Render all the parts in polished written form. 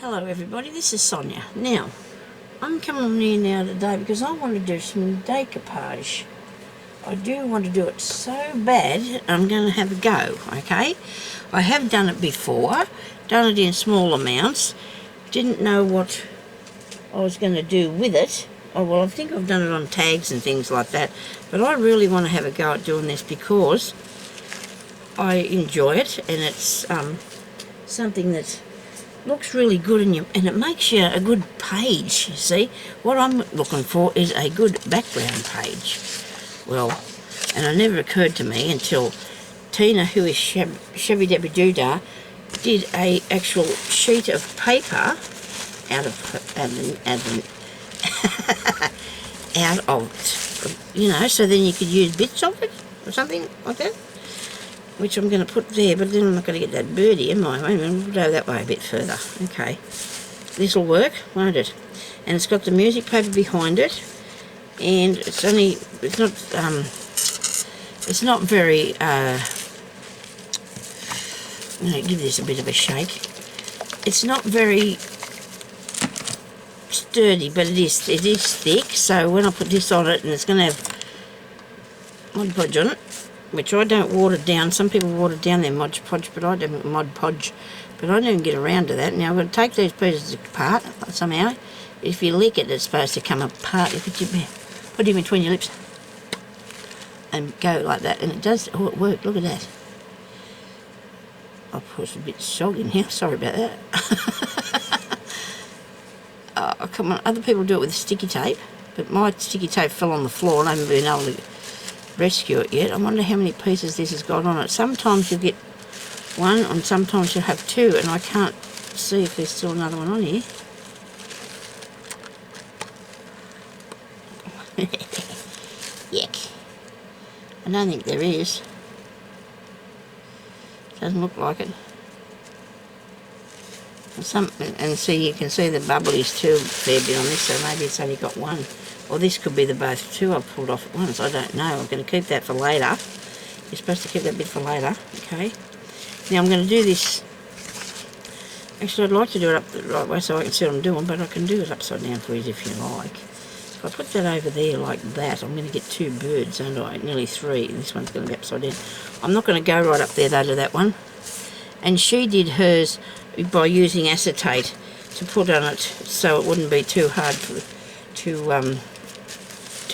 Hello everybody, this is Sonia. Now, I'm coming on here now today because I want to do some decoupage. I do want to do it so bad, I'm going to have a go, okay? I have done it before, done it in small amounts, didn't know what I was going to do with it. Oh well, I think I've done it on tags and things like that, but I really want to have a go at doing this because I enjoy it and it's something that looks really good in you, and it makes you a good page. You see, what I'm looking for is a good background page. Well, and it never occurred to me until Tina, who is Chevy Debbie Doodah, did a actual sheet of paper out of it, you know, so then you could use bits of it or something like that, which I'm going to put there, but then I'm not going to get that birdie, am I? Wait a minute, we'll go that way a bit further. Okay, this will work, won't it? And it's got the music paper behind it, and it's not very, I'm going to give this a bit of a shake. It's not very sturdy, but it is thick, so when I put this on it, and it's going to have Mod Podge on it, which I don't water down. Some people water down their Mod Podge, but I don't Mod Podge. But I don't get around to that. Now I'm going to take these pieces apart somehow. If you lick it, it's supposed to come apart. Look at your, put it in between your lips and go like that, and it does. Oh, it worked. Look at that. Oh, it's a bit soggy now. Sorry about that. Oh, come on. Other people do it with sticky tape, but my sticky tape fell on the floor and I haven't been able to rescue it yet. I wonder how many pieces this has got on it. Sometimes you get one and sometimes you'll have two, and I can't see if there's still another one on here. Yuck. I don't think there is. Doesn't look like it. And see, you can see the bubblies too a fair bit on this, so maybe it's only got one. Or this could be the both two I've pulled off at once, I don't know. I'm going to keep that for later. You're supposed to keep that bit for later, okay? Now I'm going to do this. Actually, I'd like to do it up the right way so I can see what I'm doing, but I can do it upside down for you if you like. If I put that over there like that, I'm going to get two birds, aren't I? Nearly three. This one's going to be upside down. I'm not going to go right up there though to that one. And she did hers by using acetate to put on it so it wouldn't be too hard to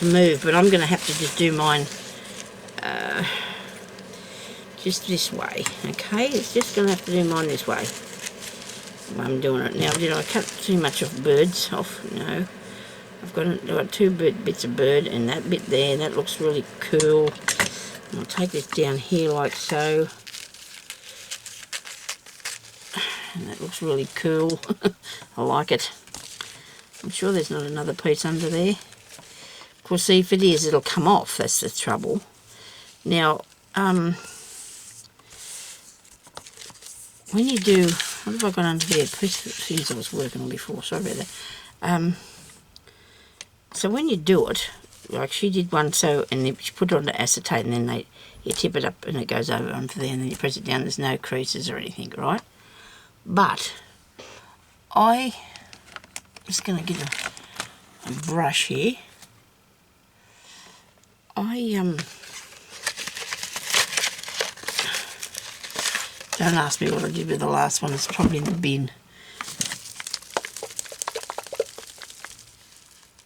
move, but I'm going to have to just do mine just this way, okay? It's just going to have to do mine this way. I'm doing it now. Did I cut too much of birds off? No. I've got two bits of bird and that bit there, and that looks really cool. I'll take this down here like so. And that looks really cool. I like it. I'm sure there's not another piece under there. Of course, see, if it is, it'll come off. That's the trouble. Now, when you do, what have I got under there? A piece of things I was working on before. Sorry about that. So when you do it, like she did one, so, and then she put it onto acetate, and then you tip it up and it goes over onto there, and then you press it down. There's no creases or anything, right? But I'm just going to get a brush here. Don't ask me what I did with the last one. It's probably in the bin.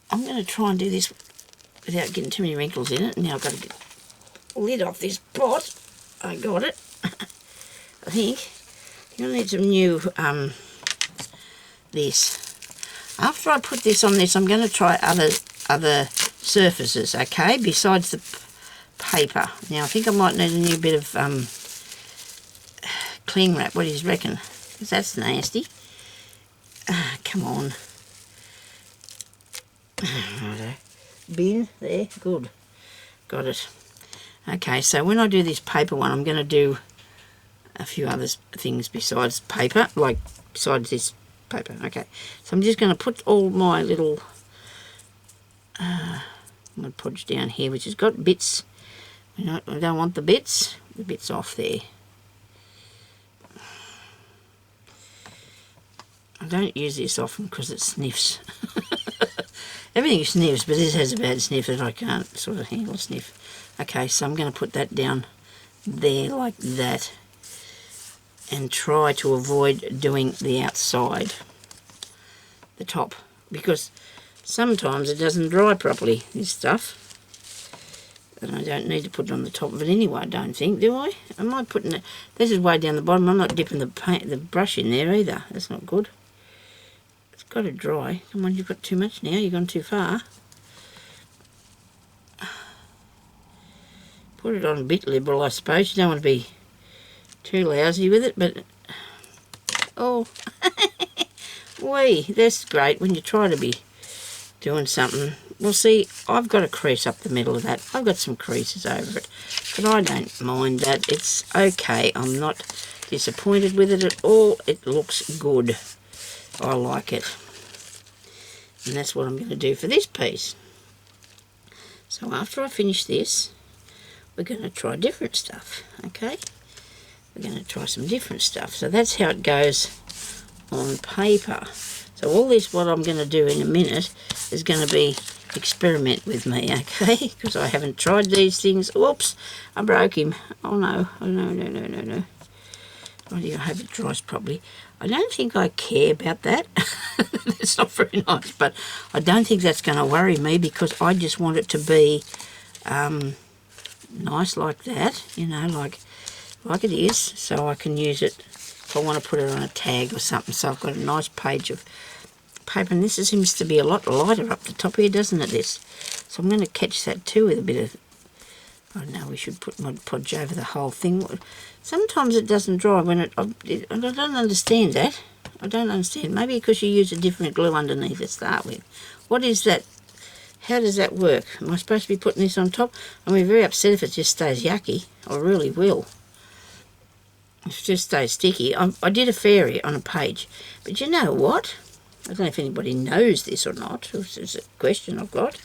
I'm going to try and do this without getting too many wrinkles in it. Now I've got to get the lid off this pot. I got it. I think. You'll need some new, this. After I put this on this, I'm going to try other surfaces, okay, besides the paper. Now, I think I might need a new bit of cling wrap. What do you reckon? Because that's nasty. Come on. Bin, there, good. Got it. Okay, so when I do this paper one, I'm going to do a few other things besides paper, like besides this paper. Okay, so I'm just going to put all my little Mod Podge down here, which has got bits. I don't want the bits off there. I don't use this often because it sniffs. Everything sniffs, but this has a bad sniff that I can't sort of handle sniff. Okay, so I'm going to put that down there like that and try to avoid doing the outside, the top, because sometimes it doesn't dry properly, this stuff. And I don't need to put it on the top of it anyway, I don't think, do I? Am I putting it... This is way down the bottom. I'm not dipping the brush in there either. That's not good. It's got to dry. Come on, you've got too much now. You've gone too far. Put it on a bit liberal, I suppose. You don't want to be too lousy with it, but... Oh, wee, that's great when you try to be doing something. Well, see, I've got a crease up the middle of that. I've got some creases over it, but I don't mind that. It's okay. I'm not disappointed with it at all. It looks good. I like it. And that's what I'm going to do for this piece. So after I finish this, we're going to try different stuff, okay? We're going to try some different stuff. So that's how it goes on paper. So all this, what I'm going to do in a minute, is going to be experiment with me, okay? Because I haven't tried these things. Whoops, I broke him. Oh no, oh no, no, no, no, no. I hope it dries properly. I don't think I care about that. It's not very nice, but I don't think that's going to worry me because I just want it to be nice like that, you know, like it is, so I can use it if I want to put it on a tag or something. So I've got a nice page of paper, and this seems to be a lot lighter up the top here, doesn't it, this? So I'm going to catch that too with a bit of... Oh no, we should put Mod Podge over the whole thing. Sometimes it doesn't dry when I don't understand that. I don't understand. Maybe because you use a different glue underneath to start with. What is that? How does that work? Am I supposed to be putting this on top? I'm very upset if it just stays yucky. I really will. If it just stays sticky. I did a fairy on a page. But you know what? I don't know if anybody knows this or not. This is a question I've got.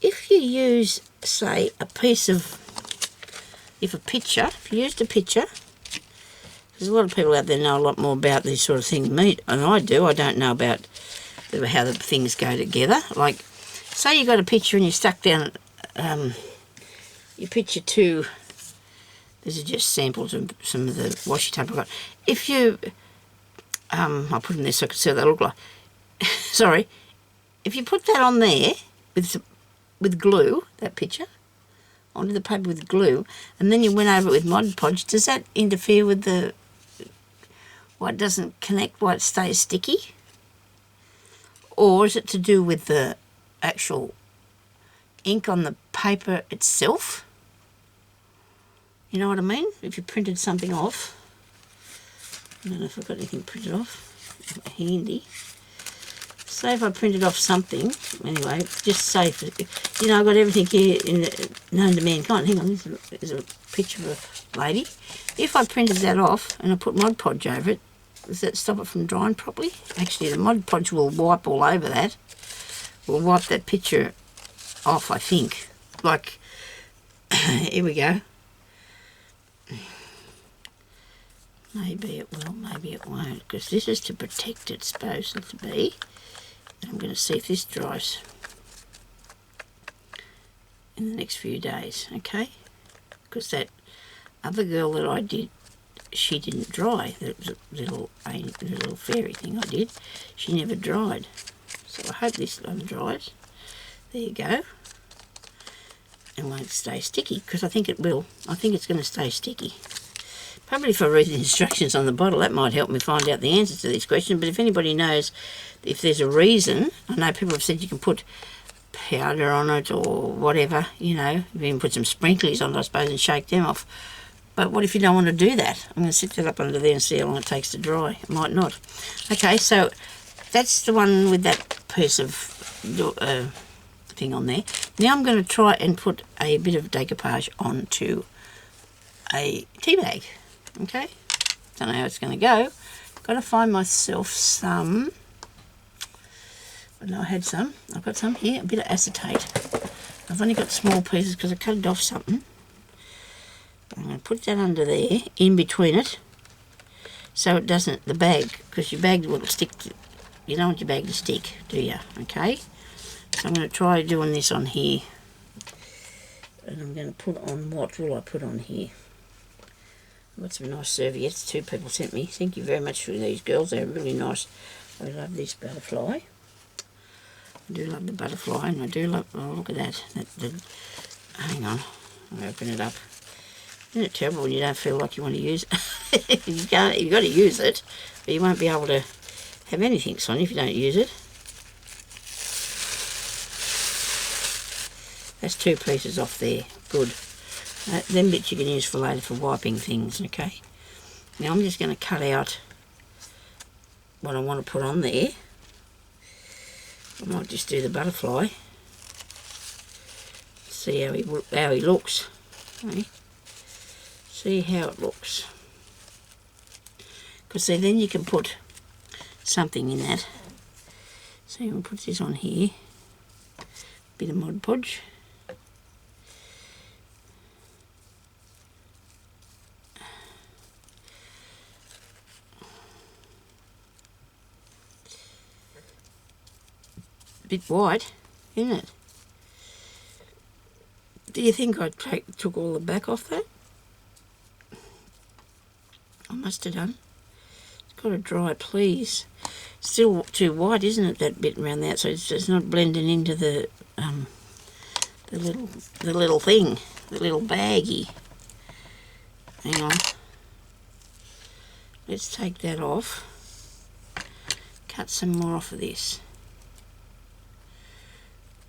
If you use, say, a piece of... If you used a picture... There's a lot of people out there know a lot more about this sort of thing than me, and I do. I don't know about how the things go together. Like, say you got a picture and you stuck down your picture to... These are just samples of some of the washi tape I've got. If you... I'll put them there so I can see what they look like. Sorry. If you put that on there with glue, that picture, onto the paper with glue, and then you went over it with Mod Podge, does that interfere with the... Why it doesn't connect, why it stays sticky? Or is it to do with the actual ink on the paper itself? You know what I mean? If you printed something off. I don't know if I've got anything printed off. Handy. Say if I printed off something. Anyway, just say, you know, I've got everything here in known to mankind. Hang on, there's a picture of a lady. If I printed that off and I put Mod Podge over it, does that stop it from drying properly? Actually, the Mod Podge will wipe all over that. Will wipe that picture off, I think. Like, here we go. Maybe it will, maybe it won't, because this is to protect it's supposed to be. I'm going to see if this dries in the next few days, okay? Because that other girl that I did, she didn't dry. That was a little fairy thing I did. She never dried. So I hope this one dries. There you go. And won't stay sticky, because I think it will. I think it's going to stay sticky. Probably if I read the instructions on the bottle, that might help me find out the answers to this question. But if anybody knows if there's a reason, I know people have said you can put powder on it or whatever, you know, you can put some sprinklers on it, I suppose, and shake them off. But what if you don't want to do that? I'm going to sit that up under there and see how long it takes to dry. It might not. Okay, so that's the one with that piece of thing on there. Now I'm going to try and put a bit of decoupage onto a tea bag. Okay, don't know how it's going to go. Got to find myself some. I know I had some. I've got some here, a bit of acetate. I've only got small pieces because I cut it off something. I'm going to put that under there, in between it. so it doesn't, the bag, because your bag will stick to, you don't want your bag to stick, do you? Okay, so I'm going to try doing this on here, and I'm going to put on, what will I put on here? I've got some nice serviettes 2 people sent me. Thank you very much for these girls, they're really nice. I love this butterfly. I do love the butterfly, and I do love, oh look at that, hang on, I'll open it up. Isn't it terrible when you don't feel like you want to use it? You've got to use it, but you won't be able to have anything, Sonia, if you don't use it. That's 2 pieces off there, good. Them bits you can use for later for wiping things, okay? Now I'm just going to cut out what I want to put on there. I might just do the butterfly. See how he looks. Okay? See how it looks. Because see, then you can put something in that. So I'm going to put this on here. Bit of Mod Podge. Bit white, isn't it? Do you think I took all the back off that? I must have done. It's got to dry, please. Still too white, isn't it? That bit around that, so it's not blending into the little thing, the little baggie. Hang on. Let's take that off. Cut some more off of this.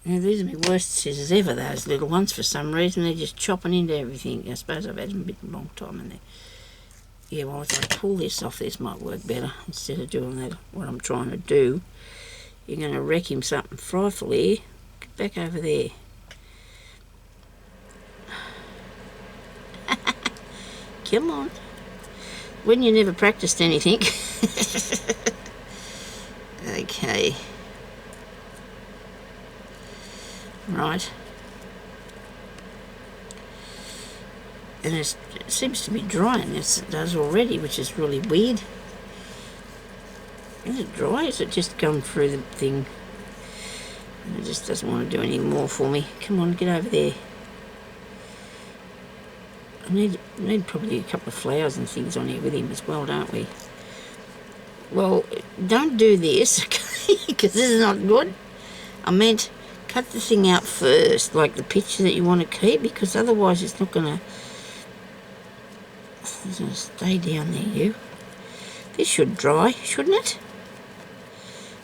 Now, these are my worst scissors ever, those little ones, for some reason. They're just chopping into everything. I suppose I've had them a bit long time in there. Yeah, well, if I pull this off, this might work better. Instead of doing that, what I'm trying to do. You're going to wreck him something frightful here. Get back over there. Come on. When you never practiced anything. Okay. Right. And it seems to be drying, as it does already, which is really weird. Is it dry? Is it just gone through the thing? And it just doesn't want to do any more for me. Come on, get over there. I need probably a couple of flowers and things on here with him as well, don't we? Well, don't do this, okay? Because this is not good. I meant cut the thing out first, like the picture that you want to keep, because otherwise it's not going to stay down there, you. This should dry, shouldn't it?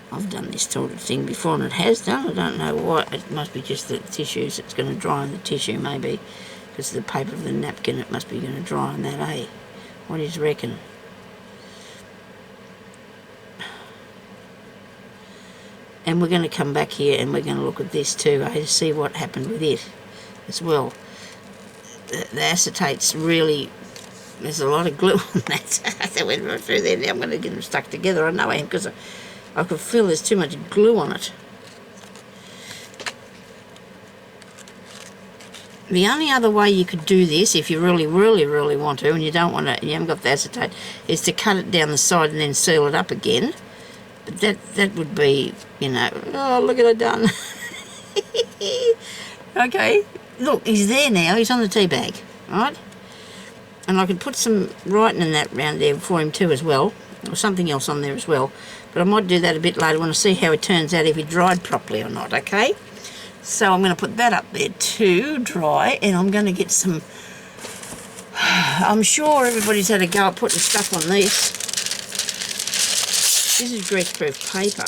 I've done this sort of thing before and it has done. I don't know why. It must be just the tissues. It's going to dry on the tissue, maybe. Because the paper of the napkin, it must be going to dry on that, eh? What do you reckon? And we're going to come back here and we're going to look at this too, eh, to see what happened with it as well. The acetate's really, there's a lot of glue on that. I went right through there. Now I'm going to get them stuck together. I know I am, because I could feel there's too much glue on it. The only other way you could do this, if you really, really, really want to, and you don't want to, you haven't got the acetate, is to cut it down the side and then seal it up again. But that would be, you know, oh, look at it done. Okay, look, he's there now. He's on the tea bag, right? And I could put some writing in that round there for him too as well, or something else on there as well. But I might do that a bit later. I want to see how it turns out, if he dried properly or not, okay? So I'm going to put that up there to dry, and I'm going to get some, I'm sure everybody's had a go at putting stuff on this. This is greaseproof paper.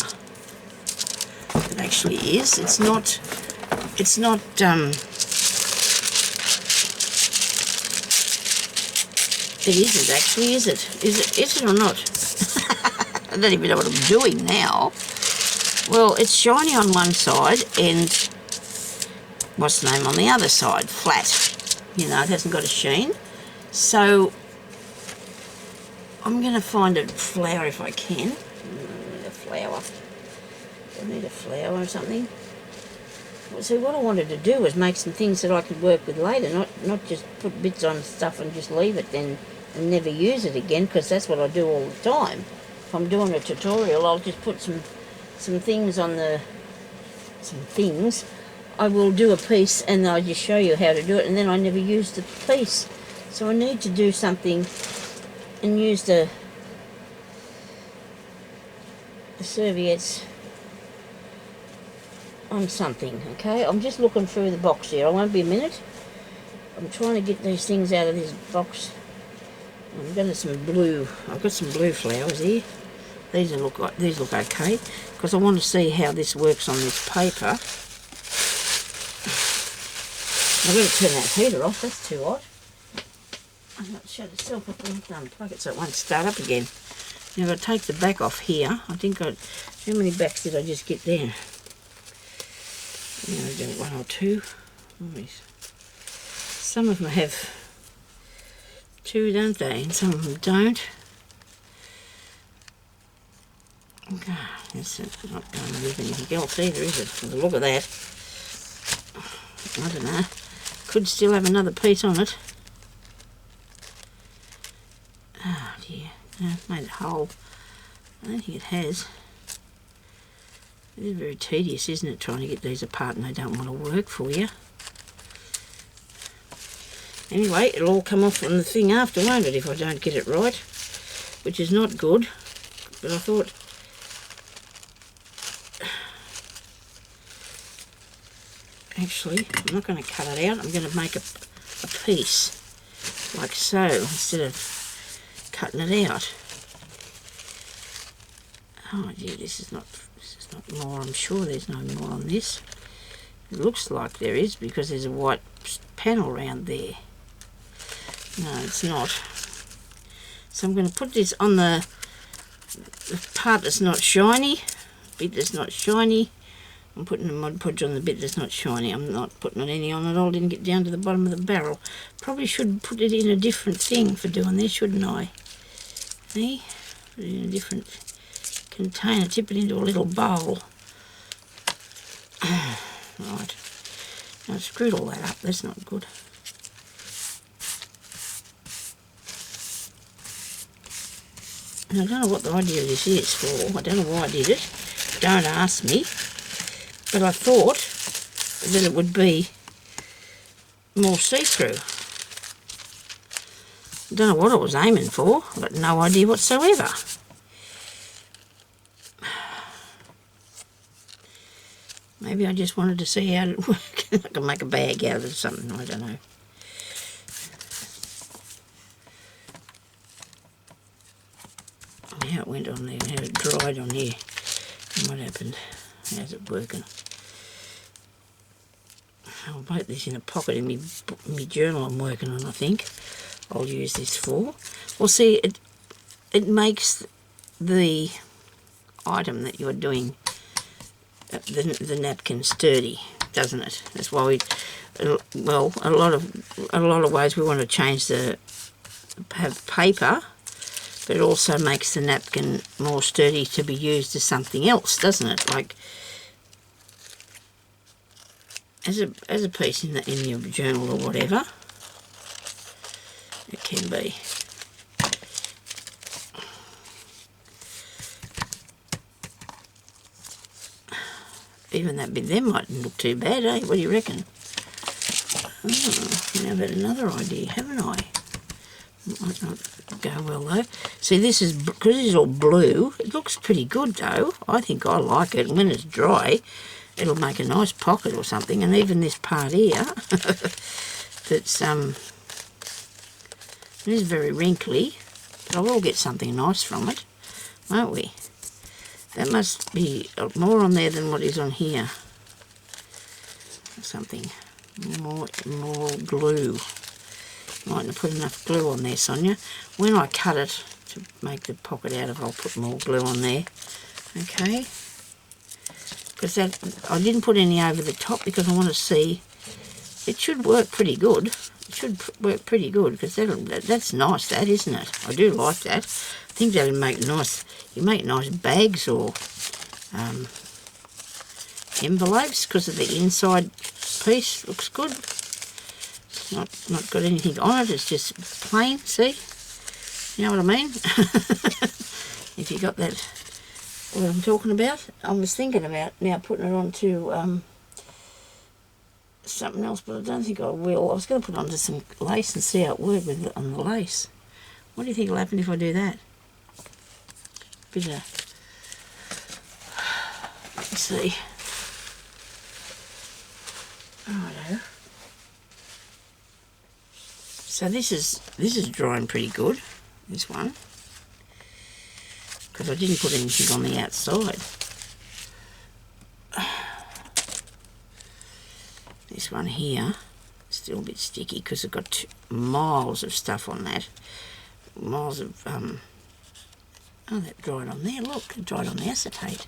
It actually is. It's not, it isn't actually, is it? Is it or not? I don't even know what I'm doing now. Well, it's shiny on one side and what's the name on the other side? Flat. You know, it hasn't got a sheen. So I'm going to find a flower if I can. I need a flower. I need a flower or something. Well, see, what I wanted to do was make some things that I could work with later, not just put bits on stuff and just leave it then and never use it again, because that's what I do all the time. If I'm doing a tutorial, I'll just put some things on the... I will do a piece and I just show you how to do it, and then I never use the piece. So I need to do something and use the serviettes on something, okay? I'm just looking through the box here. I won't be a minute. I'm trying to get these things out of this box. I've got some blue. I've got some blue flowers here. These look okay, because I want to see how this works on this paper. I've got to turn that heater off. That's too hot. I've got to shut itself up and unplug it so it won't start up again. Now I've got to take the back off here. I think how many backs did I just get there? Now I do one or two. Some of them have two, don't they? And some of them don't. Okay, that's not going to leave anything else either, is it? From the look of that. I don't know. Could still have another piece on it. Oh dear. Made a hole. I don't think it has. It is very tedious, isn't it, trying to get these apart and they don't want to work for you. Anyway, it'll all come off on the thing after, won't it, if I don't get it right? Which is not good. But I thought... Actually, I'm not going to cut it out. I'm going to make a piece, like so, instead of cutting it out. Oh dear, this is not more. I'm sure there's no more on this. It looks like there is because there's a white panel around there. No, it's not. So I'm going to put this on the part that's not shiny, bit that's not shiny. I'm putting the Mod Podge on the bit that's not shiny. I'm not putting any on at all. Didn't get down to the bottom of the barrel. Probably should put it in a different thing for doing this, shouldn't I? See? Put it in a different container. Tip it into a little bowl. Right. Now I screwed all that up. That's not good. And I don't know what the idea of this is for. I don't know why I did it. Don't ask me. But I thought that it would be more see-through. I don't know what I was aiming for. I've got no idea whatsoever. Maybe I just wanted to see how it worked. I can make a bag out of it or something. I don't know. How it went on there, how it dried on here. And what happened. How's it working? I'll put this in a pocket in my journal I'm working on, I think. I'll use this for. Well, see, it makes the item that you're doing, the napkin, sturdy, doesn't it? That's why we, well, a lot of ways we want to change have paper, but it also makes the napkin more sturdy to be used as something else, doesn't it? Like as a piece in your journal or whatever. It can be. Even that bit there mightn't look too bad, eh? What do you reckon? Oh, now I've had another idea, haven't I? Might not go well though. See, this is, because it's all blue, it looks pretty good though. I think I like it. And when it's dry, it'll make a nice pocket or something. And even this part here, that's it is very wrinkly, but I will get something nice from it, won't we? That must be more on there than what is on here. Something more glue. Mightn't have put enough glue on there, Sonia. When I cut it to make the pocket out of, I'll put more glue on there. Okay. Because I didn't put any over the top because I want to see. It should work pretty good. It should work pretty good because that's nice, that, isn't it? I do like that. I think that would make nice. You make nice bags or envelopes because of the inside piece. Looks good. It's not got anything on it. It's just plain. See, You know what I mean? If you got that, what I'm talking about. I was thinking about now putting it onto something else, but I don't think I will. I was going to put it onto some lace and see how it worked with on the lace. What do you think will happen if I do that? Bit of, let's see. Righto. So this is drying pretty good, this one, because I didn't put anything on the outside. This one here, still a bit sticky because I've got miles of stuff on that. Miles of, oh, that dried on there, look, it dried on the acetate.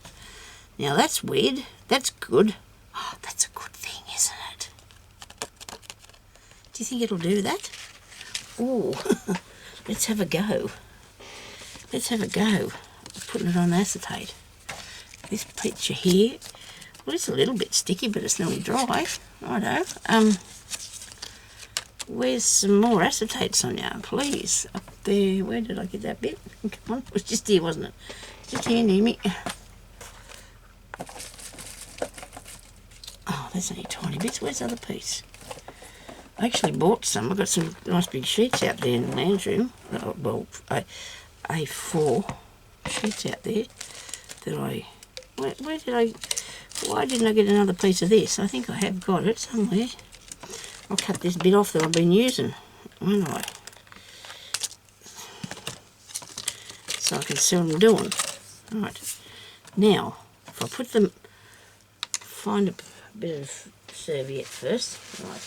Now that's weird, that's good. Oh, that's a good thing, isn't it? Do you think it'll do that? Oh, let's have a go. Let's have a go. Putting it on acetate. This picture here, well, it's a little bit sticky, but it's nearly dry. Righto. Where's some more acetate, Sonia? Please. Up there. Where did I get that bit? Come on. It was just here, wasn't it? Just here near me. Oh, there's only tiny bits. Where's the other piece? I actually bought some. I've got some nice big sheets out there in the lounge room. Well, A4 sheets out there that where did I, why didn't I get another piece of this? I think I have got it somewhere. I'll cut this bit off that I've been using, won't I? So I can see what I'm doing. Right. Now, if I put them, find a bit of serviette first. Right.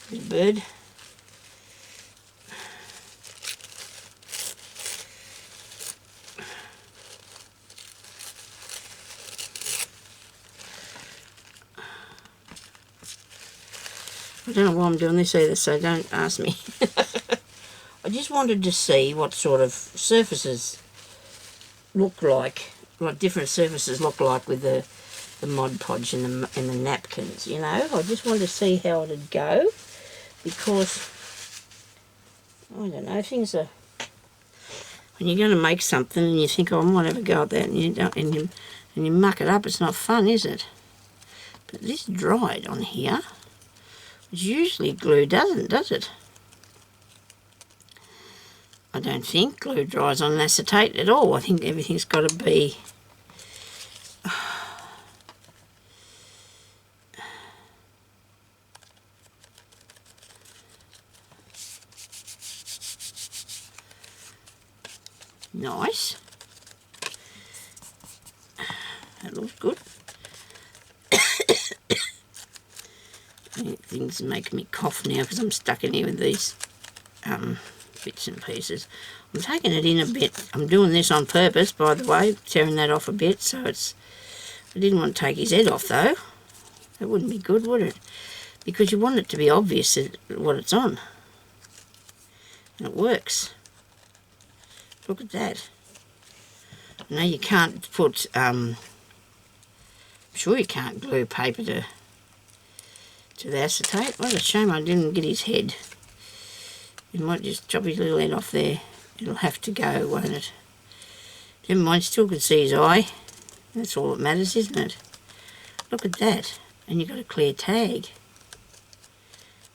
Bit of bird. I don't know why I'm doing this either, so don't ask me. I just wanted to see what sort of surfaces look like different surfaces look like with the Mod Podge and the napkins, you know. I just wanted to see how it'd go, because I don't know, things are, when you're going to make something and you think, oh, I might have a go at that, and you don't, and you muck it up, it's not fun, is it? But this dried on here. Usually glue doesn't, does it? I don't think glue dries on acetate at all. I think everything's got to be nice. That looks good. Things make me cough now because I'm stuck in here with these bits and pieces. I'm taking it in a bit. I'm doing this on purpose, by the way, tearing that off a bit, so it's, I didn't want to take his head off though. That wouldn't be good, would it? Because you want it to be obvious what it's on. And it works. Look at that. Now you can't put, I'm sure you can't glue paper to the acetate. What a shame I didn't get his head. You might just chop his little head off there. It'll have to go, won't it? Never mind, still can see his eye. That's all that matters, isn't it? Look at that. And you've got a clear tag.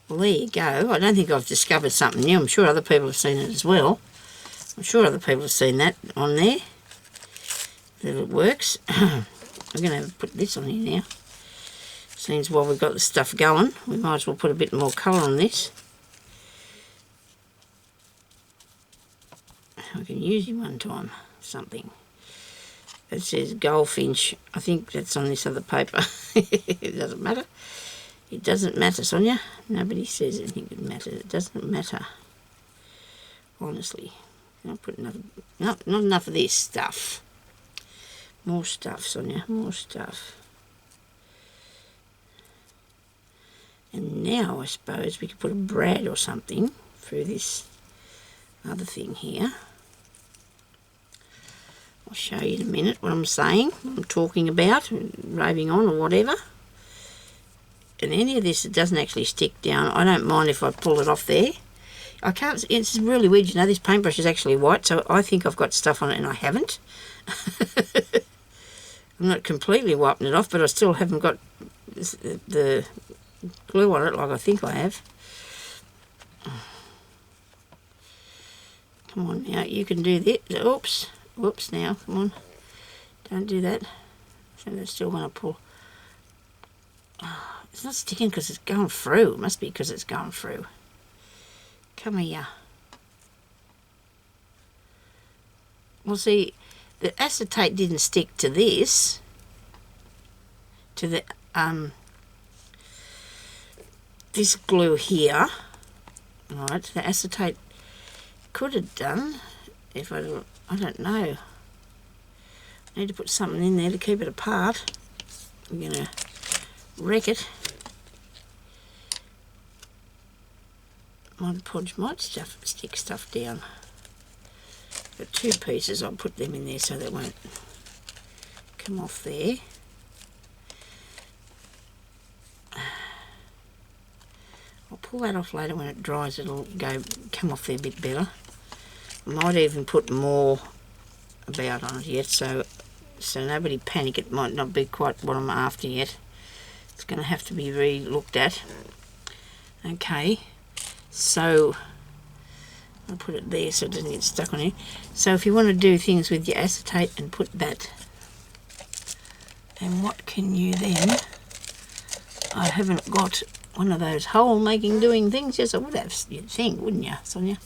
Well, there you go. I don't think I've discovered something new. I'm sure other people have seen it as well. I'm sure other people have seen that on there. That it works. I'm going to put this on here now. Seems while we've got the stuff going, we might as well put a bit more colour on this. I can use him one time, something. It says goldfinch. I think that's on this other paper. It doesn't matter. It doesn't matter, Sonia. Nobody says anything that matters. It doesn't matter. Honestly. I'll put another, not enough of this stuff. More stuff, Sonia, more stuff. And now I suppose we could put a brad or something through this other thing here. I'll show you in a minute what I'm saying, what I'm talking about, raving on or whatever. and any of this that doesn't actually stick down, I don't mind if I pull it off there. I can't, it's really weird, you know, this paintbrush is actually white, so I think I've got stuff on it and I haven't. I'm not completely wiping it off, but I still haven't got the glue on it like I think I have. Come on now, you can do this. Oops, whoops now, come on. Don't do that. So that's still going to pull. Oh, it's not sticking because it's going through. It must be because it's going through. Come here. Well, see, the acetate didn't stick to this. To the this glue here. Right, the acetate could have done if I don't know. I need to put something in there to keep it apart. I'm going to wreck it. Mod Podge might stick stuff down. Got two pieces, I'll put them in there so they won't come off there. I'll pull that off later when it dries, it'll come off there a bit better. I might even put more about on it yet, so nobody panic, it might not be quite what I'm after yet. It's going to have to be re-looked at. Okay, so I'll put it there so it doesn't get stuck on here. So if you want to do things with your acetate and put that, and what can you then, I haven't got one of those hole making doing things. Yes, I would have, you'd think, wouldn't you, Sonia?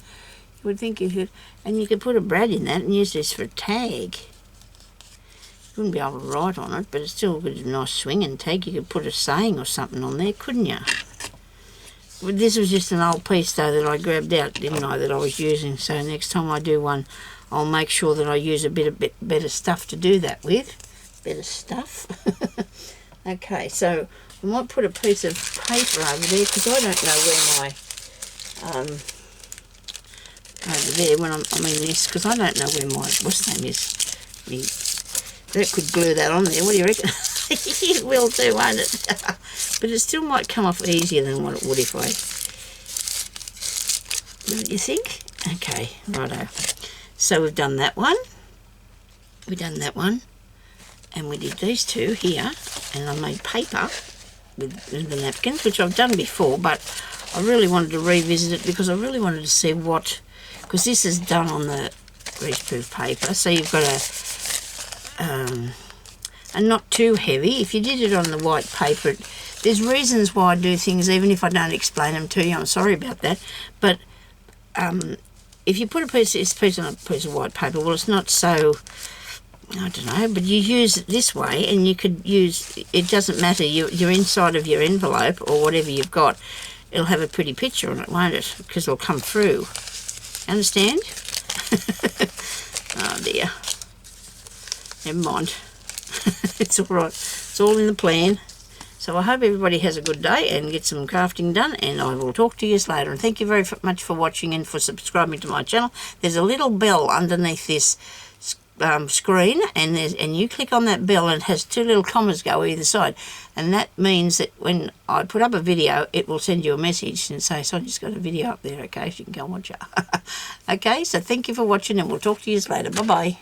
You would think you could, and you could put a brad in that and use this for a tag. You wouldn't be able to write on it, but it's still a good, nice swinging tag. You could put a saying or something on there, couldn't you? But this was just an old piece though that I grabbed out, didn't I, that I was using. So next time I do one, I'll make sure that I use a bit better stuff to do that with. Better stuff. Okay, so I might put a piece of paper over there because I don't know where my over there when I mean this, because I don't know where my what's name is. That could glue that on there. What do you reckon? It will too, won't it? But it still might come off easier than what it would if I. Don't you think? Okay, righto. So we've done that one. We've done that one, and we did these two here, and I made paper with the napkins, which I've done before, but I really wanted to revisit it because I really wanted to see what, because this is done on the greaseproof paper, so you've got and not too heavy. If you did it on the white paper, there's reasons why I do things even if I don't explain them to you. I'm sorry about that, but if you put this piece on a piece of white paper, well, it's not so, I don't know, but you use it this way, and you could use, it doesn't matter, your inside of your envelope or whatever you've got, it'll have a pretty picture on it, won't it? Because it'll come through. Understand? Oh dear. Never mind. It's all right. It's all in the plan. So I hope everybody has a good day and get some crafting done, and I will talk to you later. And thank you very much for watching and for subscribing to my channel. There's a little bell underneath this screen, and you click on that bell, and it has two little commas go either side, and that means that when I put up a video, it will send you a message and say, Sonia's got a video up there, okay, so you can go and watch it. Okay, so thank you for watching, and we'll talk to you later. Bye bye.